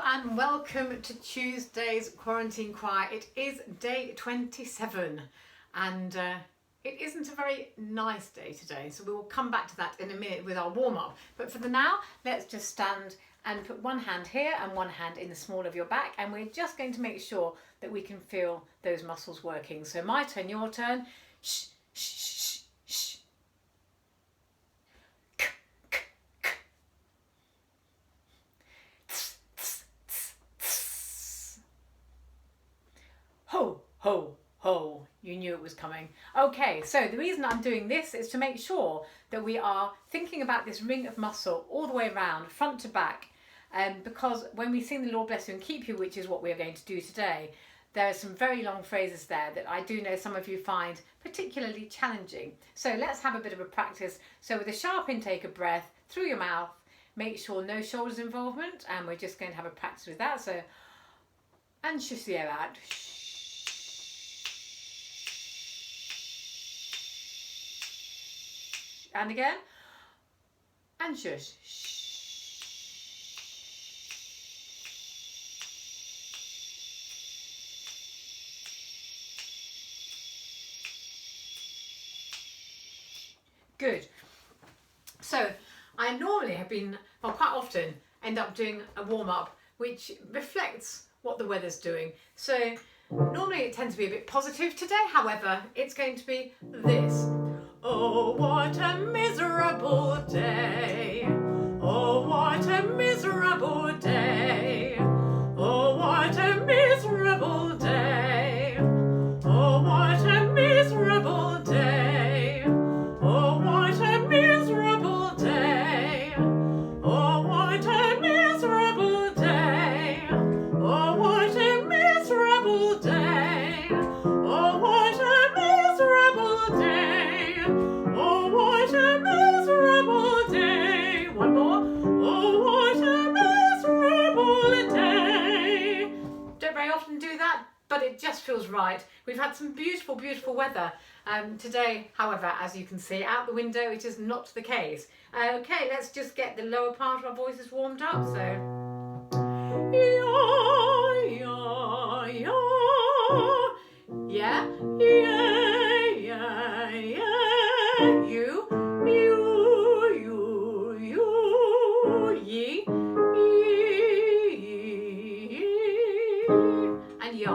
And welcome to Tuesday's Quarantine Choir. It is day 27 and it isn't a very nice day today, so we will come back to that in a minute with our warm-up. But for the now, let's just stand and put one hand here and one hand in the small of your back, and we're just going to make sure that we can feel those muscles working. So my turn, your turn. Shh, shh, shh, shh. Ho, ho, ho. You knew it was coming. Okay, so the reason I'm doing this is to make sure that we are thinking about this ring of muscle all the way around, front to back, because when we sing the Lord bless you and keep you, which is what we are going to do today, there are some very long phrases there that I do know some of you find particularly challenging. So let's have a bit of a practice. So with a sharp intake of breath through your mouth, make sure no shoulders involvement, and we're just going to have a practice with that. So, and shush the air out. And again, and shush. Good. So I normally have been, well, quite often end up doing a warm-up which reflects what the weather's doing. So normally it tends to be a bit positive. Today, however, it's going to be this. Oh, what a miserable day. Oh, what a miserable day. Oh, what a miserable day. Oh, what a miserable day. Oh, what a miserable day. Oh, what a miserable day. Oh, what a miserable day. Oh, what a miserable day. Oh, what a miserable day. One more. Oh, what a miserable day. Don't very often do that, but it just feels right. We've had some beautiful, beautiful weather. Today, however, as you can see out the window, it is not the case. Okay, let's just get the lower part of our voices warmed up. So, yeah, yeah, yeah, yeah, yeah, yeah. You, ye, and ya.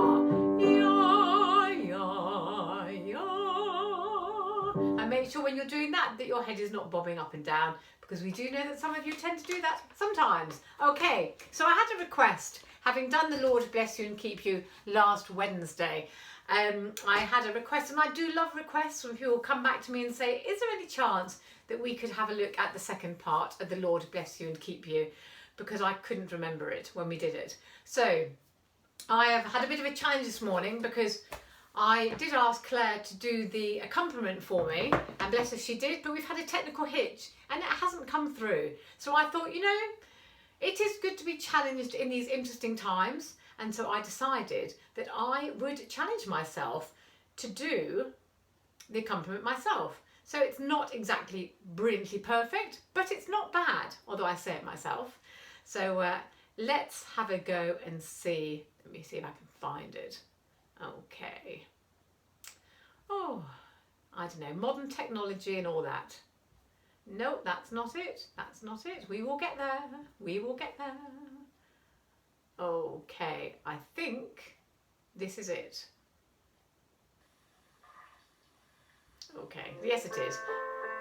And make sure when you're doing that your head is not bobbing up and down, because we do know that some of you tend to do that sometimes. Okay, so I had a request, having done the Lord bless you and keep you last Wednesday. I had a request, and I do love requests when people come back to me and say, is there any chance that we could have a look at the second part of the Lord bless you and keep you, because I couldn't remember it when we did it. So I have had a bit of a challenge this morning, because I did ask Claire to do the accompaniment for me, and bless her, she did, but we've had a technical hitch and it hasn't come through. So I thought, you know, it is good to be challenged in these interesting times, and so I decided that I would challenge myself to do the accompaniment myself. So it's not exactly brilliantly perfect, but it's not bad, although I say it myself. So let's have a go and see. Let me see if I can find it. Okay. Oh, I don't know, modern technology and all that. No, that's not it. That's not it. We will get there. We will get there. Okay, I think this is it. Okay, yes it is.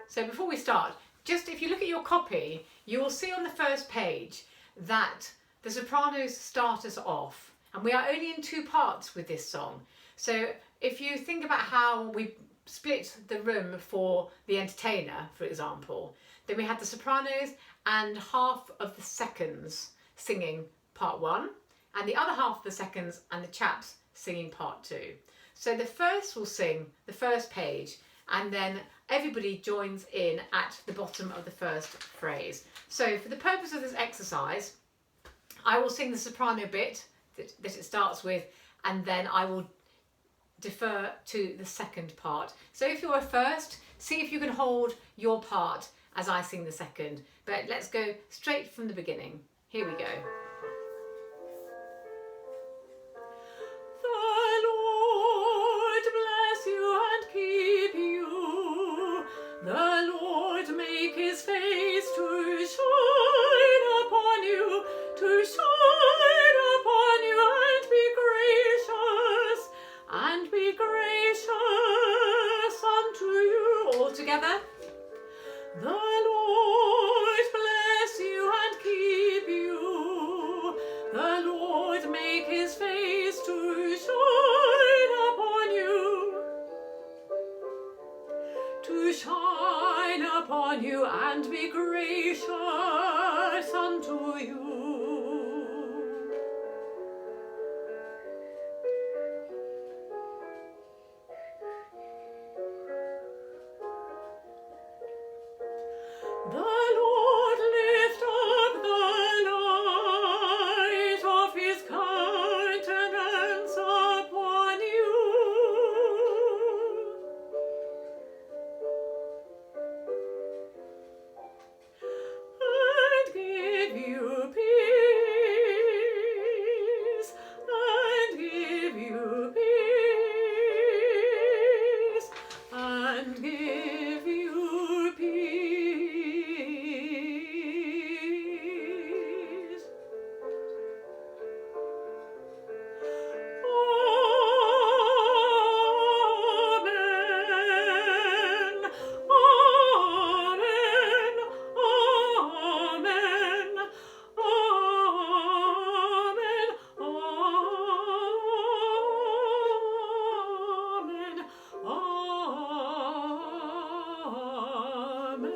So before we start, just if you look at your copy, you will see on the first page that the sopranos start us off. And we are only in two parts with this song. So if you think about how we split the room for the entertainer, for example, then we had the sopranos and half of the seconds singing part one, and the other half of the seconds and the chaps singing part two. So the first will sing the first page, and then everybody joins in at the bottom of the first phrase. So for the purpose of this exercise, I will sing the soprano bit that it starts with, and then I will defer to the second part. So if you're a first, see if you can hold your part as I sing the second. But let's go straight from the beginning. Here we go. The Lord make his face to shine upon you, to shine upon you and be gracious unto you. The Lord lift up the light of his countenance upon you, and give you peace, and give you peace, and give you peace. Amen. Amen. Amen. Amen. Amen. Amen.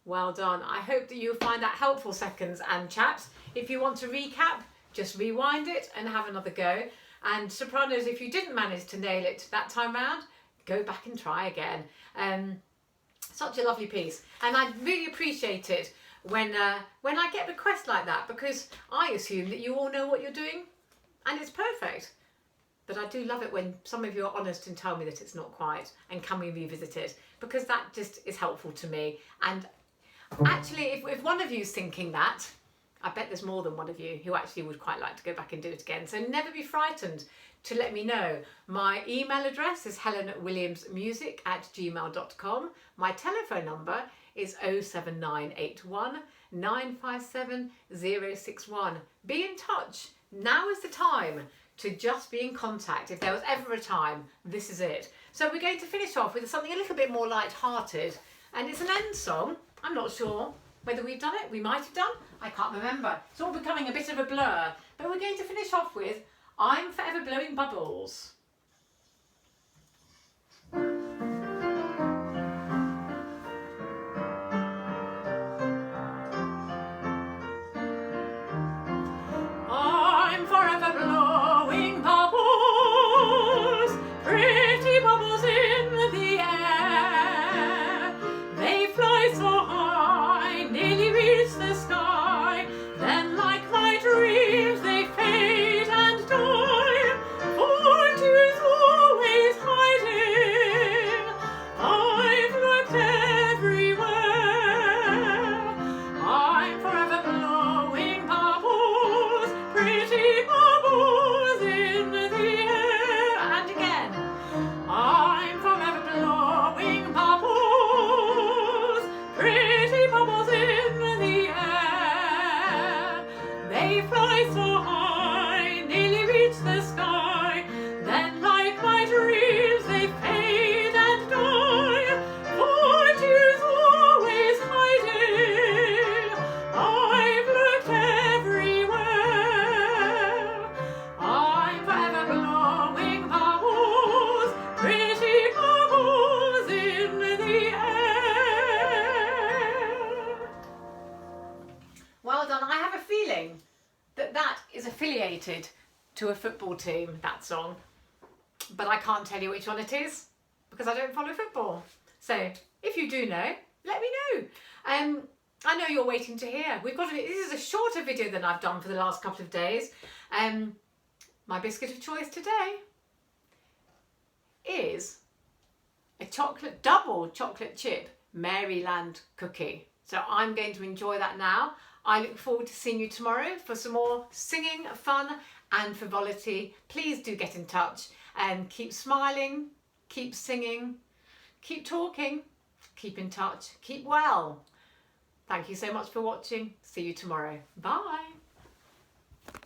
Well done. I hope that you'll find that helpful, seconds and chaps. If you want to recap, just rewind it and have another go. And sopranos, if you didn't manage to nail it that time round, go back and try again. Such a lovely piece. And I really appreciate it when I get requests like that, because I assume that you all know what you're doing and it's perfect. But I do love it when some of you are honest and tell me that it's not quite, and can we revisit it, because that just is helpful to me. And actually, if one of you is thinking that, I bet there's more than one of you who actually would quite like to go back and do it again. So never be frightened to let me know. My email address is helenwilliamsmusic@gmail.com. My telephone number is 07981 957 061. Be in touch. Now is the time to just be in contact. If there was ever a time, this is it. So we're going to finish off with something a little bit more light-hearted, and it's an end song. I'm not sure whether we've done it. We might have done. I can't remember. It's all becoming a bit of a blur. But we're going to finish off with I'm Forever Blowing Bubbles. I'm forever blowing bubbles, pretty bubbles in the air. They fly so high, nearly reach the sky. Then, like my dreams, they fade and die. Fortune's always hiding. I've looked everywhere. I'm forever blowing bubbles, pretty bubbles in the air. And again. I'm forever blowing bubbles, pretty bubbles in the air. They fly so high, nearly reach the sky. Then, like my dreams, they fade and die. Fortune's always hiding. I've looked everywhere. I'm forever blowing bubbles, pretty bubbles in the air. Well done. I have a feeling that that is affiliated to a football team, that song. But I can't tell you which one it is because I don't follow football. So if you do know, let me know. I know you're waiting to hear. This is a shorter video than I've done for the last couple of days. My biscuit of choice today is a double chocolate chip Maryland cookie. So I'm going to enjoy that now. I look forward to seeing you tomorrow for some more singing, fun and frivolity. Please do get in touch and keep smiling, keep singing, keep talking, keep in touch, keep well. Thank you so much for watching. See you tomorrow. Bye.